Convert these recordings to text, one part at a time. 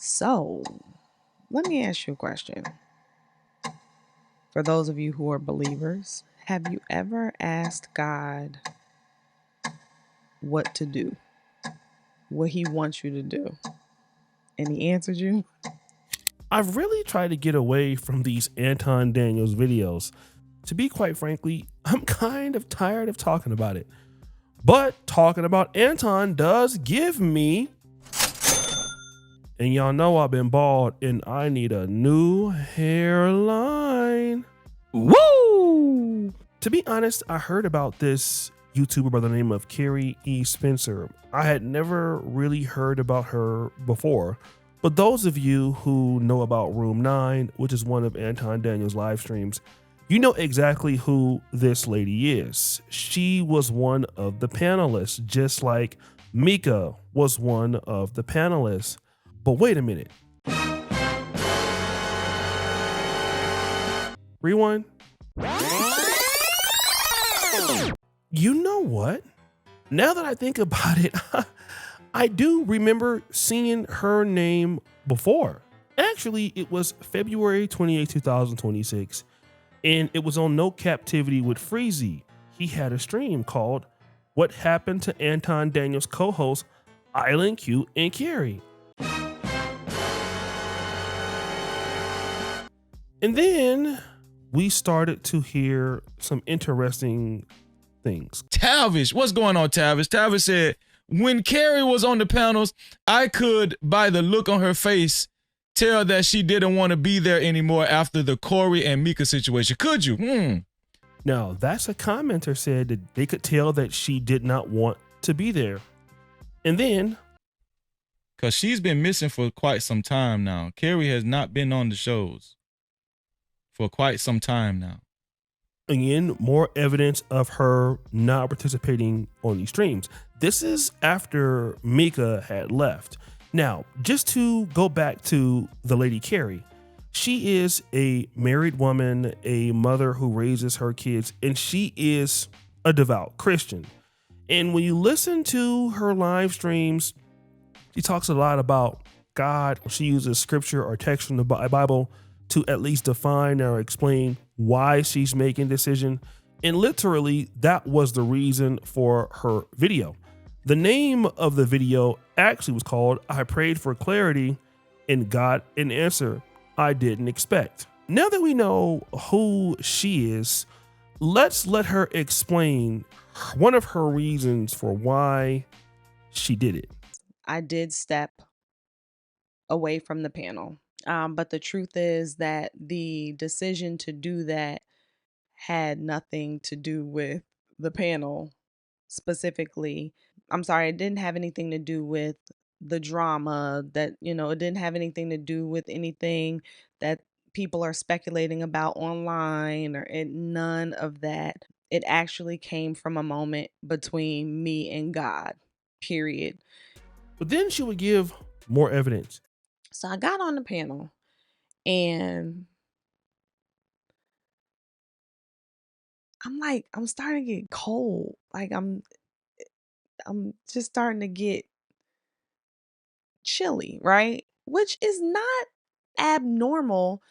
So, let me ask you a question. For those of you who are believers, have you ever asked God what to do? What he wants you to do? And he answered you? I've really tried to get away from these Anton Daniels videos. To be quite frankly, I'm kind of tired of talking about it. But talking about Anton does give me, and y'all know I've been bald and I need a new hairline. Woo! To be honest, I heard about this YouTuber by the name of Keri E. I had never really heard about her before, but those of you who know about Room 9, which is one of Anton Daniels' live streams, you know exactly who this lady is. She was one of the panelists, just like Mika was one of the panelists. But wait a minute. Rewind. You know what? Now that I think about it, I do remember seeing her name before. Actually, it was February 28, 2026, and it was on No Captivity with Freezy. He had a stream called What Happened to Anton Daniels co-host Island Q and Carrie. And then we started to hear some interesting things. Tavish, what's going on, Tavish? Tavish said, when Carrie was on the panels, I could, by the look on her face, tell that she didn't want to be there anymore after the Corey and Mika situation. Could you? Now, that's a commenter said that they could tell that she did not want to be there. And then, because she's been missing for quite some time now. Carrie has not been on the shows for quite some time now. Again, more evidence of her not participating on these streams. This is after Mika had left. Now, just to go back to the lady Carrie, she is a married woman, a mother who raises her kids, and she is a devout Christian. And when you listen to her live streams, she talks a lot about God. She uses scripture or text from the Bible to at least define or explain why she's making a decision. And literally, that was the reason for her video. The name of the video actually was called I Prayed for Clarity and Got an Answer I Didn't Expect. Now that we know who she is, let's let her explain one of her reasons for why she did it. I did step away from the panel. But the truth is that the decision to do that had nothing to do with the panel specifically. I'm sorry, it didn't have anything to do with the drama that, it didn't have anything to do with anything that people are speculating about online none of that. It actually came from a moment between me and God, period. But then she would give more evidence. So I got on the panel and I'm starting to get cold. Like I'm just starting to get chilly, right? Which is not abnormal.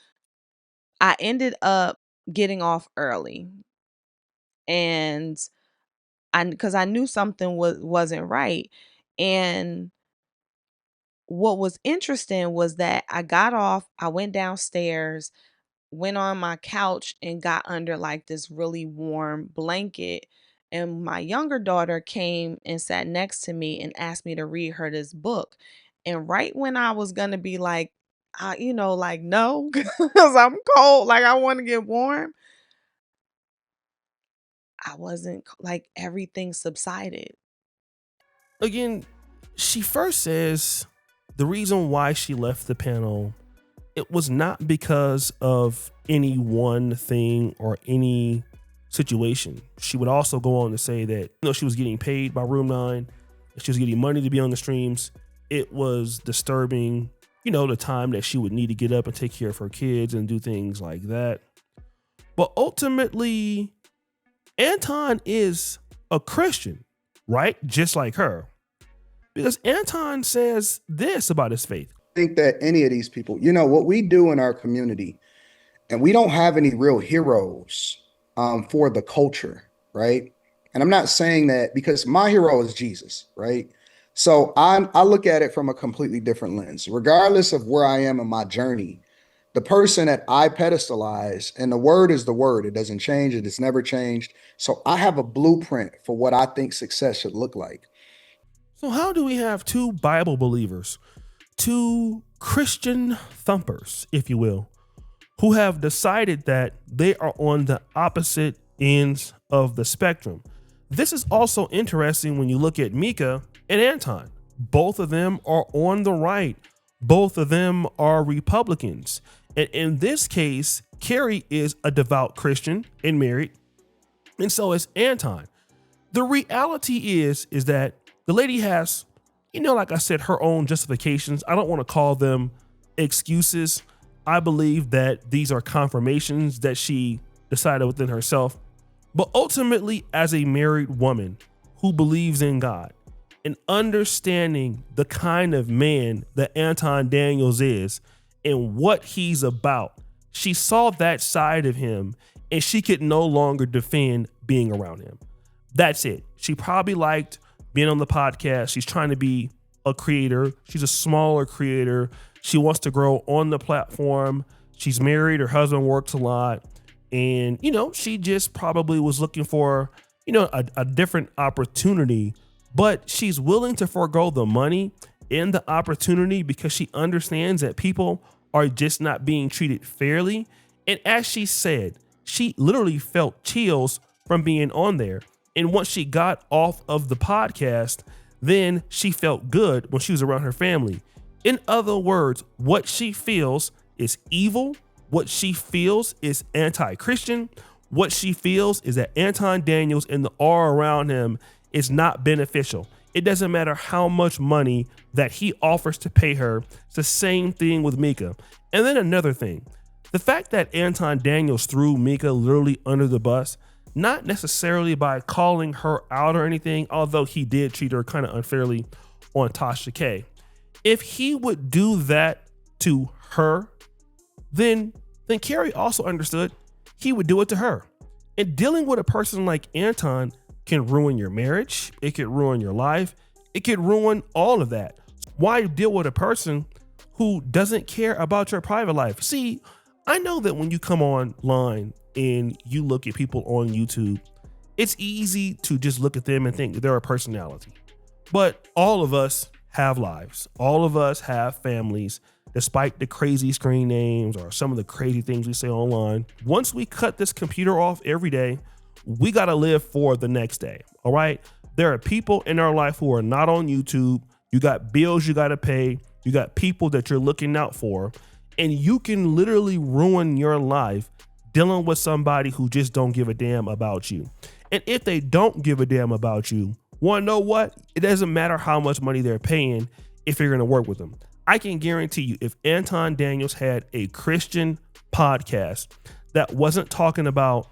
I ended up getting off early and because I knew something wasn't right. And what was interesting was that I got off, I went downstairs, went on my couch and got under like this really warm blanket. And my younger daughter came and sat next to me and asked me to read her this book. And right when I was going to be like, like, no, because I'm cold, like I want to get warm, I wasn't like everything subsided. Again, she first says the reason why she left the panel, it was not because of any one thing or any situation. She would also go on to say that she was getting paid by Room 9, she was getting money to be on the streams. It was disturbing, the time that she would need to get up and take care of her kids and do things like that. But ultimately, Anton is a Christian, right? Just like her. Because Anton says this about his faith. think that any of these people, what we do in our community, and we don't have any real heroes for the culture, right? And I'm not saying that because my hero is Jesus, right? So I look at it from a completely different lens. Regardless of where I am in my journey, the person that I pedestalize, and the word is the word, it doesn't change, it has never changed. So I have a blueprint for what I think success should look like. So, how do we have two Bible believers, two Christian thumpers, if you will, who have decided that they are on the opposite ends of the spectrum? This is also interesting when you look at Mika and Anton. Both of them are on the right. Both of them are Republicans. And in this case, Carrie is a devout Christian and married, and so is Anton. The reality is that the lady has, like I said, her own justifications. I don't want to call them excuses. I believe that these are confirmations that she decided within herself. But ultimately, as a married woman who believes in God and understanding the kind of man that Anton Daniels is and what he's about, she saw that side of him and she could no longer defend being around him. That's it. She probably liked being on the podcast. She's trying to be a creator. She's a smaller creator. She wants to grow on the platform. She's married. Her husband works a lot. And, she just probably was looking for, a different opportunity. But she's willing to forego the money and the opportunity because she understands that people are just not being treated fairly. And as she said, she literally felt chills from being on there. And once she got off of the podcast, then she felt good when she was around her family. In other words, what she feels is evil. What she feels is anti-Christian. What she feels is that Anton Daniels and the aura around him is not beneficial. It doesn't matter how much money that he offers to pay her. It's the same thing with Mika. And then another thing, the fact that Anton Daniels threw Mika literally under the bus, not necessarily by calling her out or anything, although he did treat her kind of unfairly on Tasha K. If he would do that to her, then Carrie also understood he would do it to her. And dealing with a person like Anton can ruin your marriage. It could ruin your life. It could ruin all of that. Why deal with a person who doesn't care about your private life? See, I know that when you come online and you look at people on YouTube, it's easy to just look at them and think they're a personality. But all of us have lives. All of us have families, despite the crazy screen names or some of the crazy things we say online. Once we cut this computer off every day, we got to live for the next day. All right. There are people in our life who are not on YouTube. You got bills you got to pay. You got people that you're looking out for, and you can literally ruin your life dealing with somebody who just don't give a damn about you. And if they don't give a damn about you, want to know what? It doesn't matter how much money they're paying if you're going to work with them. I can guarantee you, if Anton Daniels had a Christian podcast that wasn't talking about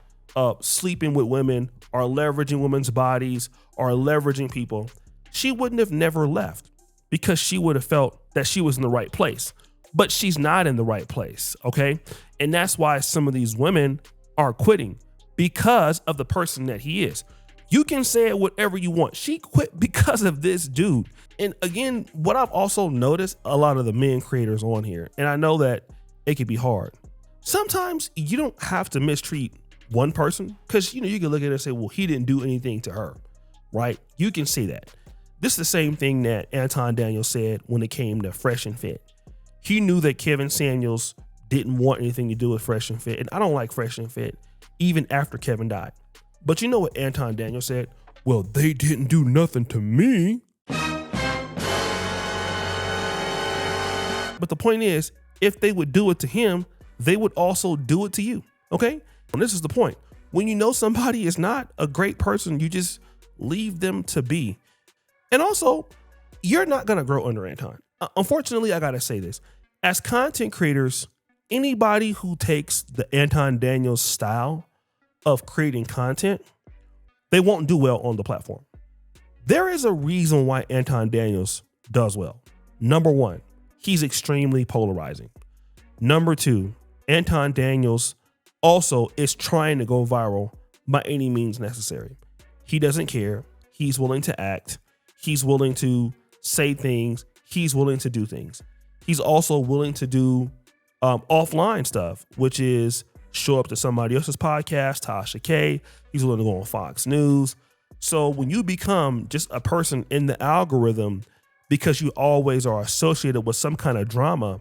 sleeping with women or leveraging women's bodies or leveraging people, she wouldn't have never left because she would have felt that she was in the right place. But she's not in the right place, okay? And that's why some of these women are quitting, because of the person that he is. You can say whatever you want. She quit because of this dude. And again, what I've also noticed, a lot of the men creators on here, and I know that it can be hard. Sometimes you don't have to mistreat one person, because you can look at it and say, well, he didn't do anything to her, right? You can say that. This is the same thing that Anton Daniels said when it came to Fresh and Fit. He knew that Kevin Samuels didn't want anything to do with Fresh and Fit. And I don't like Fresh and Fit, even after Kevin died. But you know what Anton Daniels said? Well, they didn't do nothing to me. But the point is, if they would do it to him, they would also do it to you. Okay? And this is the point. When you know somebody is not a great person, you just leave them to be. And also, you're not going to grow under Anton. Unfortunately, I got to say this. As content creators, anybody who takes the Anton Daniels style of creating content, they won't do well on the platform. There is a reason why Anton Daniels does well. Number one, he's extremely polarizing. Number 2, Anton Daniels also is trying to go viral by any means necessary. He doesn't care. He's willing to act. He's willing to say things. He's willing to do things. He's also willing to do offline stuff, which is show up to somebody else's podcast, Tasha K. He's willing to go on Fox News. So when you become just a person in the algorithm because you always are associated with some kind of drama,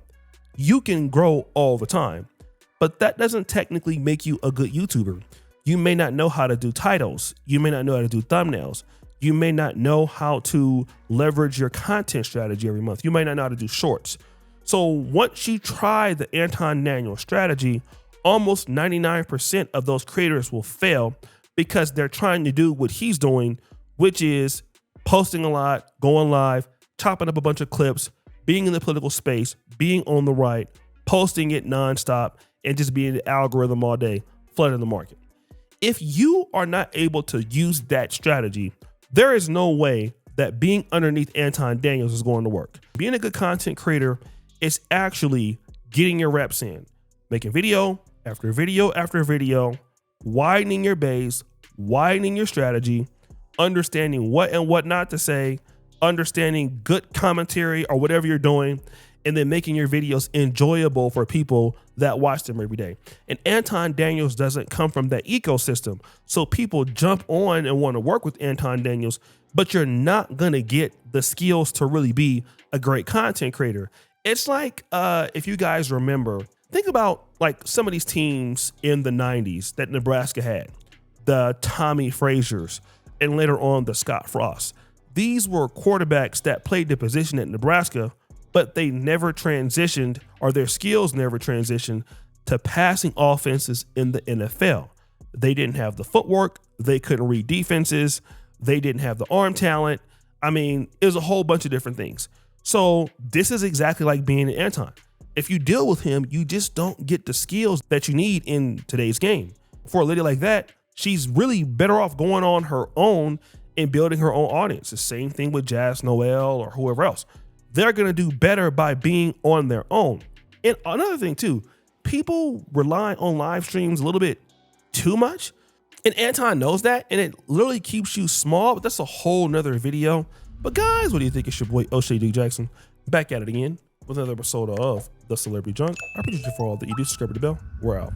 you can grow all the time. But that doesn't technically make you a good YouTuber. You may not know how to do titles. You may not know how to do thumbnails. You may not know how to leverage your content strategy every month. You may not know how to do shorts. So once you try the Anton Daniels strategy, almost 99% of those creators will fail because they're trying to do what he's doing, which is posting a lot, going live, chopping up a bunch of clips, being in the political space, being on the right, posting it nonstop, and just being in the algorithm all day, flooding the market. If you are not able to use that strategy, there is no way that being underneath Anton Daniels is going to work. Being a good content creator is actually getting your reps in, making video after video after video, widening your base, widening your strategy, understanding what and what not to say, understanding good commentary or whatever you're doing, and then making your videos enjoyable for people that watch them every day. And Anton Daniels doesn't come from that ecosystem. So people jump on and want to work with Anton Daniels, but you're not going to get the skills to really be a great content creator. It's like, if you guys remember, think about like some of these teams in the 90s that Nebraska had, the Tommy Frazier's, and later on the Scott Frost. These were quarterbacks that played the position at Nebraska, but they never transitioned, or their skills never transitioned to passing offenses in the NFL. They didn't have the footwork. They couldn't read defenses. They didn't have the arm talent. I mean, it was a whole bunch of different things. So this is exactly like being an Anton. If you deal with him, you just don't get the skills that you need in today's game. For a lady like that, she's really better off going on her own and building her own audience. The same thing with Jazz Noel or whoever else. They're going to do better by being on their own. And another thing too, people rely on live streams a little bit too much. And Anton knows that, and it literally keeps you small, but that's a whole nother video. But guys, what do you think? It's your boy Oshay D. Jackson back at it again with another episode of The Celebrity Junk. I appreciate you for all that you do. Subscribe to the bell. We're out.